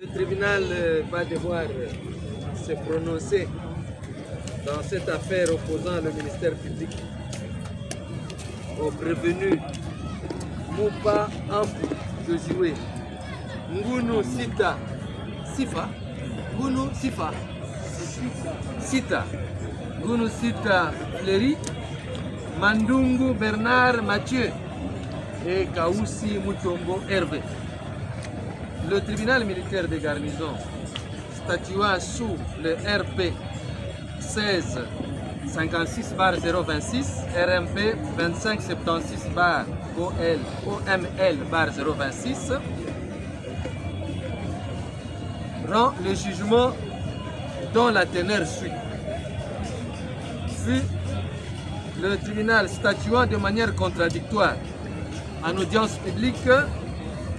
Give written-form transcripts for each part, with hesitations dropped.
Le tribunal va devoir se prononcer dans cette affaire opposant le ministère public au prévenu Moupa Ampu de jouer Ngunu Sita Sifa Ngunu Sifa Sita Ngunu Sita Fleri Mandungu Bernard Mathieu et Kaoussi Mutombo Hervé. Le tribunal militaire de garnison, statuant sous le RP 16 56/026, RMP 2576/OML/026, rend le jugement dont la teneur suit. Puis, le tribunal statuant de manière contradictoire en audience publique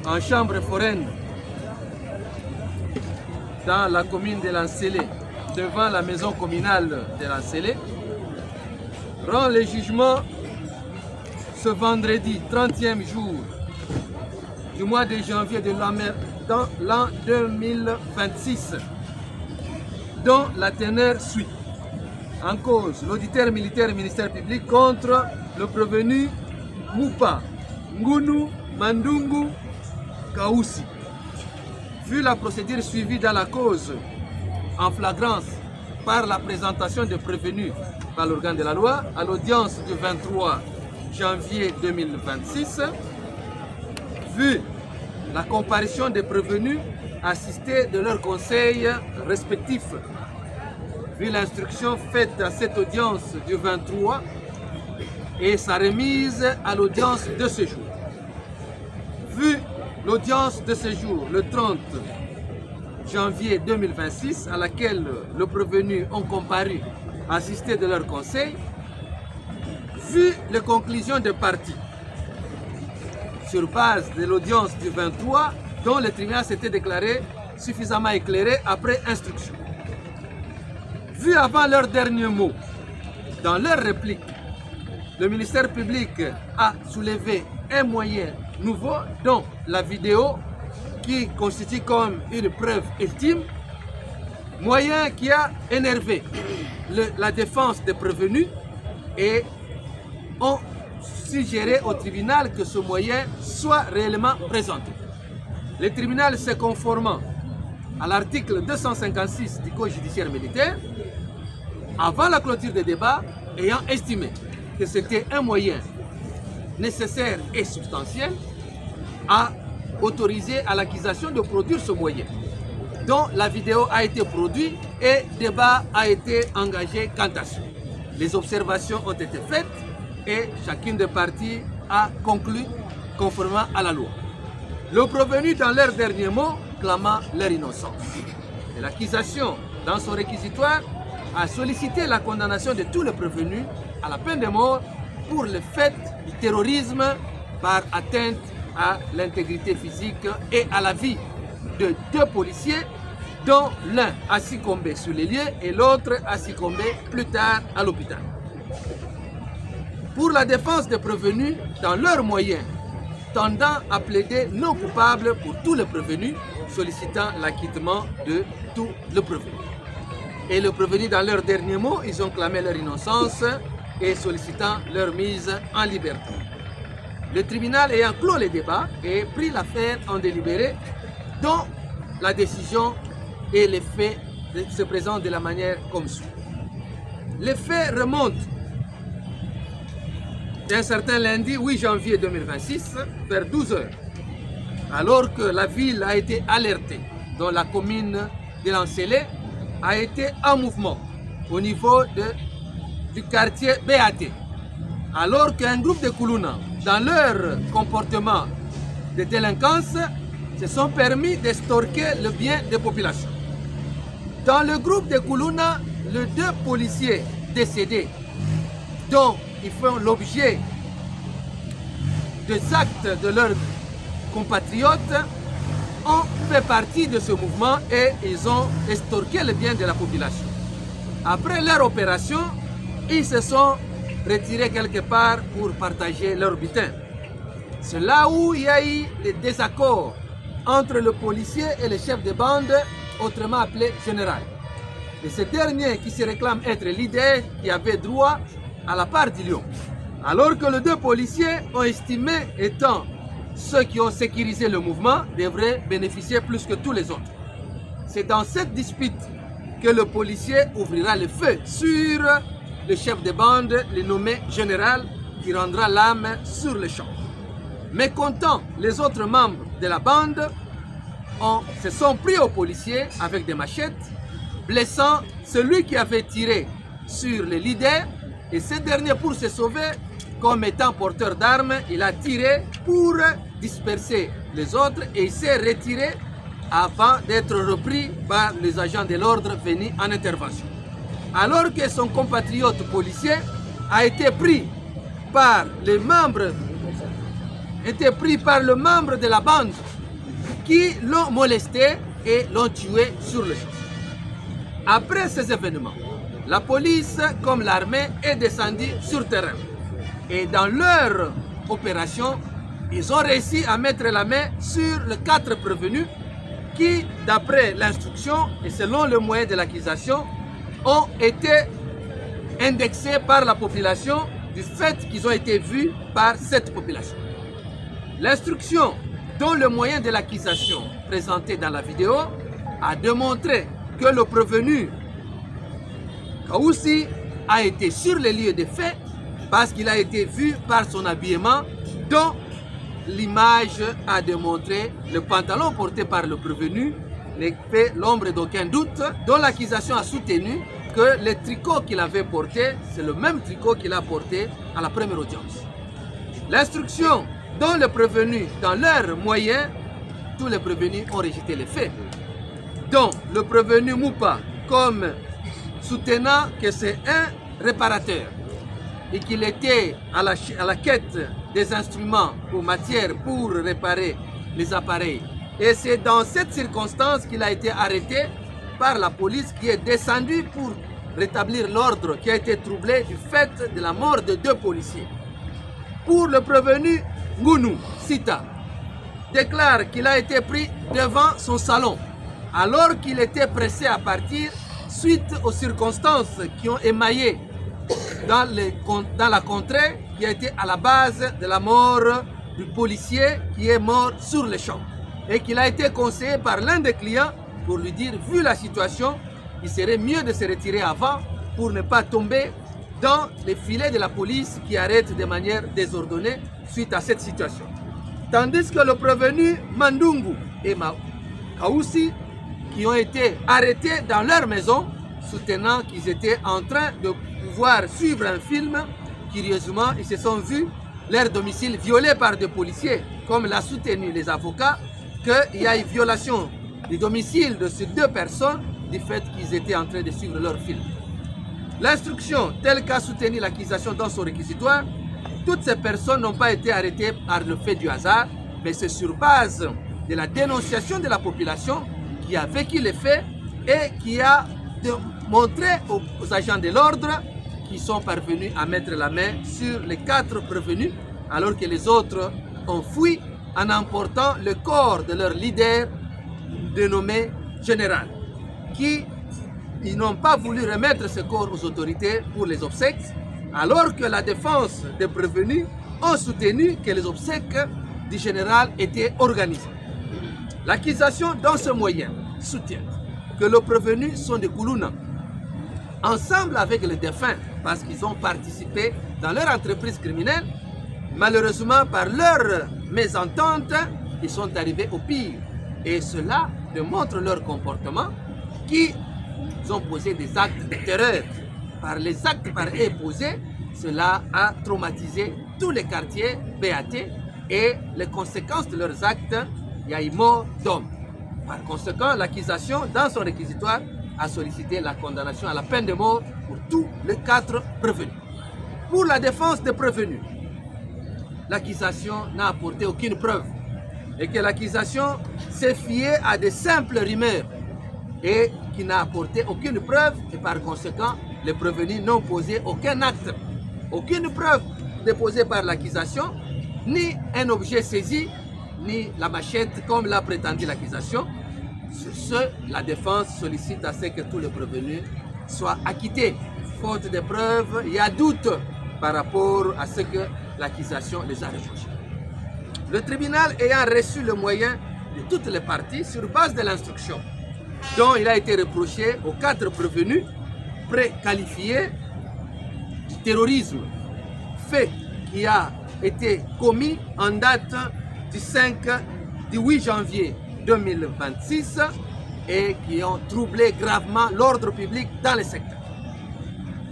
en chambre foraine dans la commune de Lancélé, devant la maison communale de Lancélé, rend le jugement ce vendredi 30e jour du mois de janvier de l'an 2026, dont la teneur suit. En cause, l'auditeur militaire ministère public contre le prévenu Moupa Ngunu Mandungu Kaoussi. Vu la procédure suivie dans la cause en flagrance par la présentation de prévenus par l'organe de la loi à l'audience du 23 janvier 2026, vu la comparution des prévenus assistés de leurs conseils respectifs, vu l'instruction faite à cette audience du 23 et sa remise à l'audience de ce jour. Vu l'audience de ce jour, le 30 janvier 2026, à laquelle le prévenu ont comparu, assisté de leur conseil, vu les conclusions des parties, sur base de l'audience du 23, dont le tribunal s'était déclaré suffisamment éclairé après instruction. Vu avant leur dernier mot, dans leur réplique, le ministère public a soulevé un moyen nouveau, dont la vidéo qui constitue comme une preuve ultime, moyen qui a énervé la défense des prévenus et ont suggéré au tribunal que ce moyen soit réellement présenté. Le tribunal se conformant à l'article 256 du Code judiciaire militaire, avant la clôture des débats, ayant estimé que c'était un moyen nécessaire et substantiel, a autorisé à l'accusation de produire ce moyen, dont la vidéo a été produite et débat a été engagé quant à ça. Les observations ont été faites et chacune des parties a conclu conformément à la loi. Le prévenu, dans leur dernier mot, clamant leur innocence. Et l'accusation, dans son réquisitoire, a sollicité la condamnation de tous les prévenus à la peine de mort pour le fait du terrorisme par atteinte à l'intégrité physique et à la vie de deux policiers, dont l'un a succombé sur les lieux et l'autre a succombé plus tard à l'hôpital. Pour la défense des prévenus, dans leurs moyens, tendant à plaider non coupable pour tous les prévenus, sollicitant l'acquittement de tous les prévenus. Et le prévenu, dans leurs derniers mots, ils ont clamé leur innocence et sollicitant leur mise en liberté. Le tribunal ayant clos les débats et pris l'affaire en délibéré, dont la décision et les faits se présentent de la manière comme suit. Les faits remontent d'un certain lundi 8 janvier 2026 vers 12 h, alors que la ville a été alertée, dont la commune de Lancélé a été en mouvement au niveau du quartier BAT, alors qu'un groupe de Koulouna, dans leur comportement de délinquance, se sont permis d'extorquer le bien des populations. Dans le groupe de Koulouna, les deux policiers décédés, dont ils font l'objet des actes de leurs compatriotes, ont fait partie de ce mouvement et ils ont extorqué le bien de la population. Après leur opération, ils se sont retirés quelque part pour partager leur butin. C'est là où il y a eu des désaccords entre le policier et le chef de bande, autrement appelé général. Et ce dernier qui se réclame être leader, qui avait droit à la part du lion. Alors que les deux policiers ont estimé étant ceux qui ont sécurisé le mouvement devraient bénéficier plus que tous les autres. C'est dans cette dispute que le policier ouvrira le feu sur le chef de bande, le nommé général, qui rendra l'âme sur le champ. Mécontents, les autres membres de la bande se sont pris aux policiers avec des machettes, blessant celui qui avait tiré sur le leader, et ce dernier, pour se sauver, comme étant porteur d'armes, il a tiré pour disperser les autres et il s'est retiré avant d'être repris par les agents de l'ordre venus en intervention. Alors que son compatriote policier a été pris par le membre de la bande qui l'ont molesté et l'ont tué sur le champ. Après ces événements, la police comme l'armée est descendue sur terrain. Et dans leur opération, ils ont réussi à mettre la main sur les 4 prévenus qui, d'après l'instruction et selon le moyen de l'accusation, ont été indexés par la population du fait qu'ils ont été vus par cette population. L'instruction, dont le moyen de l'accusation présenté dans la vidéo, a démontré que le prévenu Kaoussi a été sur les lieux des faits parce qu'il a été vu par son habillement dont l'image a démontré le pantalon porté par le prévenu ne fait l'ombre d'aucun doute, dont l'accusation a soutenu que le tricot qu'il avait porté, c'est le même tricot qu'il a porté à la première audience. L'instruction dont les prévenus, dans leurs moyens, tous les prévenus ont rejeté les faits, dont le prévenu Moupa comme soutenant que c'est un réparateur et qu'il était à la quête des instruments ou matières pour réparer les appareils. Et c'est dans cette circonstance qu'il a été arrêté par la police qui est descendue pour rétablir l'ordre qui a été troublé du fait de la mort de 2 policiers. Pour le prévenu, Ngounou Sita déclare qu'il a été pris devant son salon alors qu'il était pressé à partir suite aux circonstances qui ont émaillé dans la contrée qui a été à la base de la mort du policier qui est mort sur le champ et qu'il a été conseillé par l'un des clients pour lui dire, vu la situation, il serait mieux de se retirer avant pour ne pas tomber dans les filets de la police qui arrête de manière désordonnée suite à cette situation. Tandis que le prévenu Mandungu et Kaoussi qui ont été arrêtés dans leur maison, soutenant qu'ils étaient en train de pouvoir suivre un film. Curieusement, ils se sont vus leur domicile violé par des policiers, comme l'a soutenu les avocats, qu'il y a une violation du domicile de ces 2 personnes du fait qu'ils étaient en train de suivre leur film. L'instruction, telle qu'a soutenu l'accusation dans son réquisitoire, toutes ces personnes n'ont pas été arrêtées par le fait du hasard, mais c'est sur base de la dénonciation de la population qui a vécu les faits et qui a montré aux agents de l'ordre qui sont parvenus à mettre la main sur les 4 prévenus alors que les autres ont fui en emportant le corps de leur leader dénommé général qui ils n'ont pas voulu remettre ce corps aux autorités pour les obsèques alors que la défense des prévenus ont soutenu que les obsèques du général étaient organisées. L'accusation dans ce moyen soutient que les prévenus sont des Koulouna, ensemble avec les défunts, parce qu'ils ont participé dans leur entreprise criminelle. Malheureusement, par leur mésentente, ils sont arrivés au pire. Et cela démontre leur comportement, qu'ils ont posé des actes de terreur. Par les actes par eux posés, cela a traumatisé tous les quartiers BAT et les conséquences de leurs actes, il y a eu mort d'hommes. Par conséquent, l'accusation, dans son réquisitoire, a sollicité la condamnation à la peine de mort pour tous les 4 prévenus. Pour la défense des prévenus, l'accusation n'a apporté aucune preuve et que l'accusation s'est fiée à de simples rumeurs et qui n'a apporté aucune preuve et par conséquent, les prévenus n'ont posé aucun acte, aucune preuve déposée par l'accusation, ni un objet saisi ni la machette comme l'a prétendu l'accusation. Sur ce, la défense sollicite à ce que tous les prévenus soient acquittés. Faute de preuves, il y a doute par rapport à ce que l'accusation les a reprochés. Le tribunal ayant reçu le moyen de toutes les parties sur base de l'instruction dont il a été reproché aux 4 prévenus préqualifiés du terrorisme, fait qui a été commis en date du 8 janvier 2026 et qui ont troublé gravement l'ordre public dans le secteur.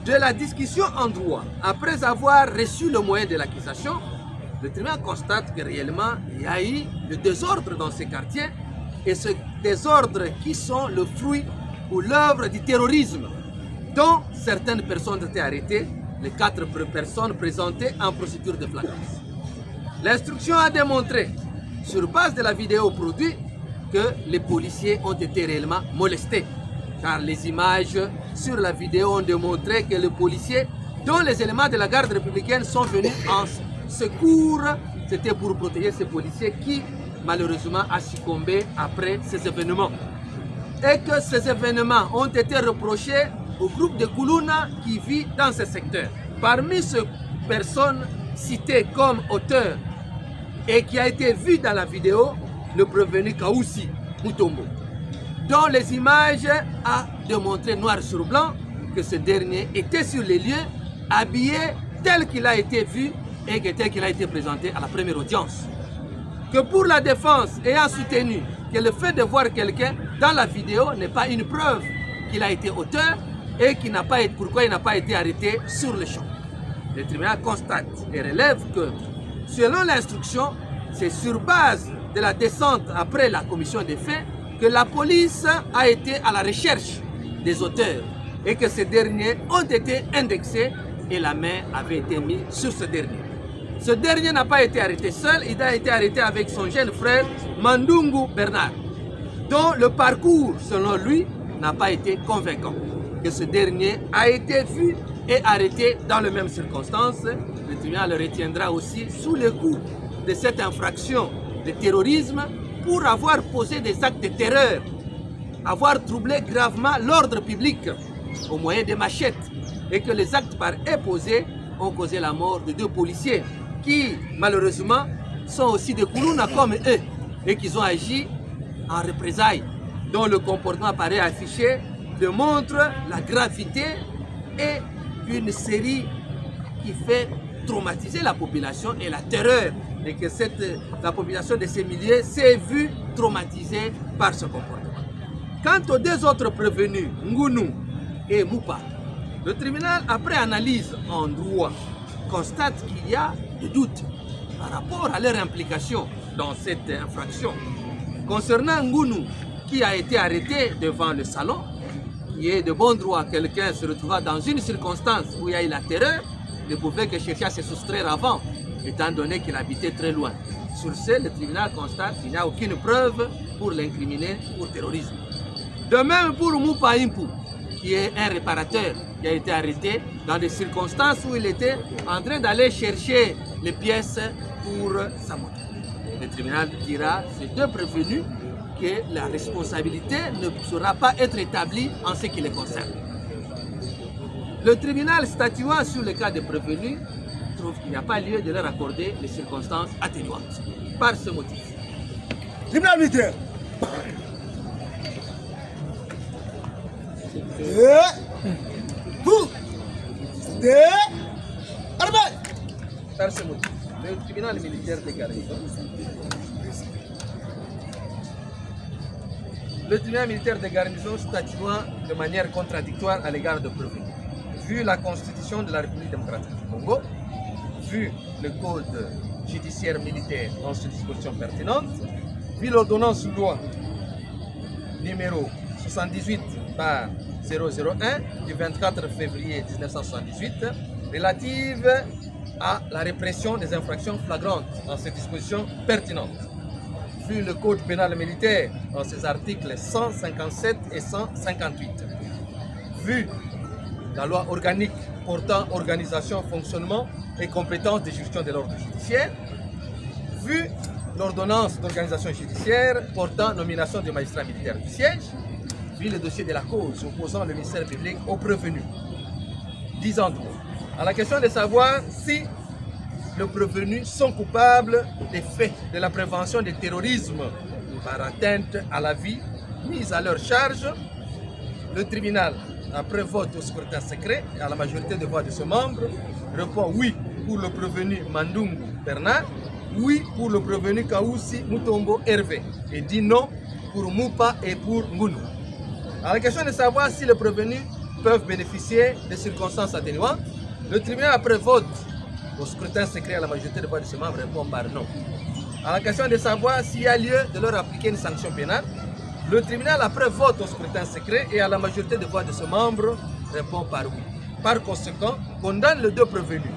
De la discussion en droit, après avoir reçu le moyen de l'accusation, le tribunal constate que réellement il y a eu le désordre dans ces quartiers et ce désordre qui sont le fruit ou l'œuvre du terrorisme dont certaines personnes étaient arrêtées, les 4 personnes présentées en procédure de flagrance. L'instruction a démontré, sur base de la vidéo produite, que les policiers ont été réellement molestés, car les images sur la vidéo ont démontré que les policiers, dont les éléments de la garde républicaine, sont venus en secours. C'était pour protéger ces policiers qui, malheureusement, a succombé après ces événements. Et que ces événements ont été reprochés au groupe de Koulouna qui vit dans ce secteur. Parmi ces personnes citées comme auteurs et qui a été vu dans la vidéo, le prévenu Kaoussi Mutombo, dont les images a démontré noir sur blanc que ce dernier était sur les lieux, habillé tel qu'il a été vu et tel qu'il a été présenté à la première audience. Que pour la défense ayant soutenu que le fait de voir quelqu'un dans la vidéo n'est pas une preuve qu'il a été auteur et pourquoi il n'a pas été arrêté sur le champ. Le tribunal constate et relève que, selon l'instruction, c'est sur base de la descente après la commission des faits que la police a été à la recherche des auteurs et que ces derniers ont été indexés et la main avait été mise sur ce dernier. Ce dernier n'a pas été arrêté seul, il a été arrêté avec son jeune frère Mandungu Bernard, dont le parcours, selon lui, n'a pas été convaincant. Que ce dernier a été vu et arrêté dans les mêmes circonstances. Le tribunal le retiendra aussi sous le coup de cette infraction de terrorisme pour avoir posé des actes de terreur, avoir troublé gravement l'ordre public au moyen des machettes et que les actes par eux posés ont causé la mort de 2 policiers qui, malheureusement, sont aussi des Koulouna comme eux et qui ont agi en représailles, dont le comportement paraît affiché démontre la gravité et une série qui fait traumatiser la population et la terreur et que la population de ces milieux s'est vue traumatisée par ce comportement. Quant aux 2 autres prévenus, Ngounou et Moupa, le tribunal, après analyse en droit, constate qu'il y a des doutes par rapport à leur implication dans cette infraction. Concernant Ngounou, qui a été arrêté devant le salon, qui est de bon droit, quelqu'un se retrouva dans une circonstance où il y a eu la terreur, ne pouvait que chercher à se soustraire avant, étant donné qu'il habitait très loin. Sur ce, le tribunal constate qu'il n'y a aucune preuve pour l'incriminer pour terrorisme. De même pour Moupa Impou, qui est un réparateur, qui a été arrêté dans des circonstances où il était en train d'aller chercher les pièces pour sa moto. Le tribunal dira, ces 2 prévenus, que la responsabilité ne pourra pas être établie en ce qui les concerne. Le tribunal statuant sur le cas des prévenus trouve qu'il n'y a pas lieu de leur accorder les circonstances atténuantes. Par ce motif. Tribunal militaire. Par ce motif, le tribunal militaire de garnison. Le tribunal militaire de garnison statuant de manière contradictoire à l'égard de prévenus. Vu la constitution de la République démocratique du Congo, vu le code judiciaire militaire dans ses dispositions pertinentes, vu l'ordonnance loi numéro 78 par 001 du 24 février 1978 relative à la répression des infractions flagrantes dans ses dispositions pertinentes. Vu le code pénal militaire dans ses articles 157 et 158. Vu la loi organique portant organisation, fonctionnement et compétences des juridictions de l'ordre judiciaire. Vu l'ordonnance d'organisation judiciaire portant nomination des magistrats militaires du siège, puis le dossier de la cause opposant le ministère public aux prévenus. 10 ans de mots. À la question de savoir si les prévenus sont coupables des faits de la prévention du terrorisme par atteinte à la vie mise à leur charge, le tribunal, après vote au scrutin secret et à la majorité des voix de ses membres, répond oui pour le prévenu Mandungu Bernard, oui pour le prévenu Kaoussi Mutombo Hervé et dit non pour Moupa et pour Ngunu. À la question de savoir si les prévenus peuvent bénéficier des circonstances atténuantes, le tribunal, après vote au scrutin secret à la majorité des voix de ses membres, répond par non. À la question de savoir s'il y a lieu de leur appliquer une sanction pénale, le tribunal, après vote au scrutin secret et à la majorité des voix de ses membres, répond par oui. Par conséquent, condamne les deux prévenus,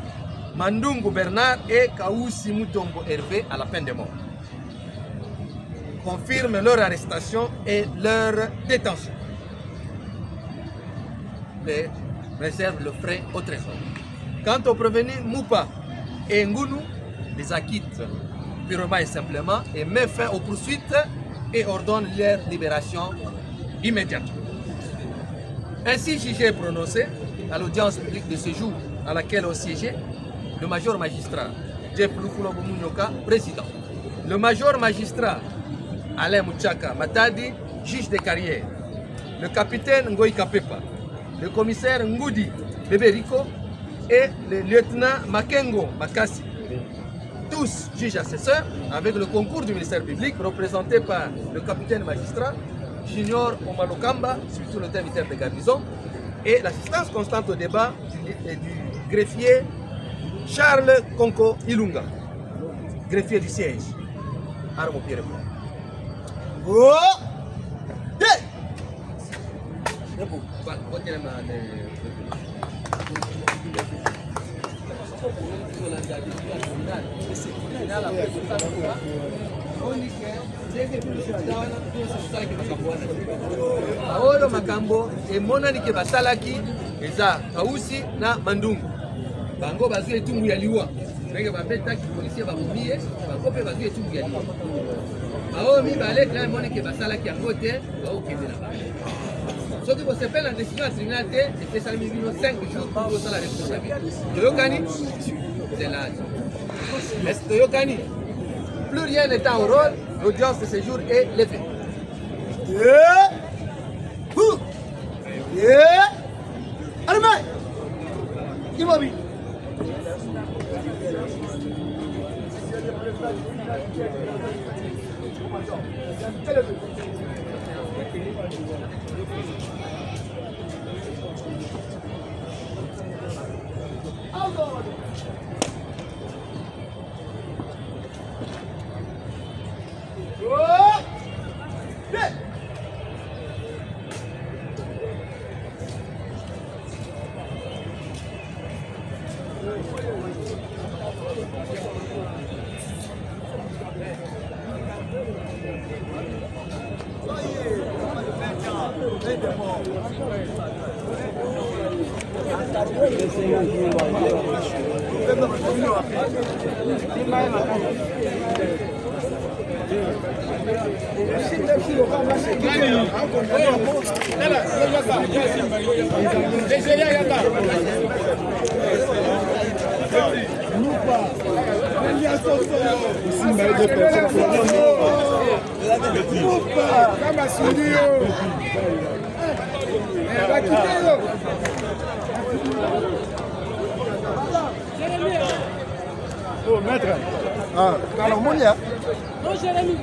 Mandungu Bernard et Kaoussi Mutombo Hervé, à la peine de mort. Confirme leur arrestation et leur détention. Mais réserve le frais au trésor. Quant aux prévenus Moupa et Ngunu, les acquitte purement et simplement et met fin aux poursuites et ordonne leur libération immédiate. Ainsi jugé et prononcé à l'audience publique de ce jour à laquelle ont siégé le major magistrat Jeff Lukulobo Munyoka, président, le major magistrat Alain Mouchaka Matadi, juge de carrière, le capitaine Ngoï Kapepa, le commissaire Ngoudi Beberico et le lieutenant Makengo Makasi, tous juges assesseurs, avec le concours du ministère public représenté par le capitaine magistrat Junior Omalokamba, surtout le militaire de garnison, et l'assistance constante au débat du greffier Charles Konko Ilunga, greffier du siège. Armo Pierre. Oh! Hey! Paolo makambo emonani ke basalaki eza Kaoussi na Mandungu. Bango bazwi etumbu ya liwa. Ndenge babetaki policier bakomiye, bango pe bazwi etumbu ya liwa. Bao mibale na emoni ke basalaki yango te, baokende na bango. Soki vous appelez la décision à tribunal, et ça met 5 jours pour vous la responsabilité. Toyokani, c'est l'âge. Mais Toyokani, plus rien n'est en rôle, l'audience de ce jour est levée. Allez, qui va bien? Oh, maître. Ah, alors, mon lien. Non, Jérémy.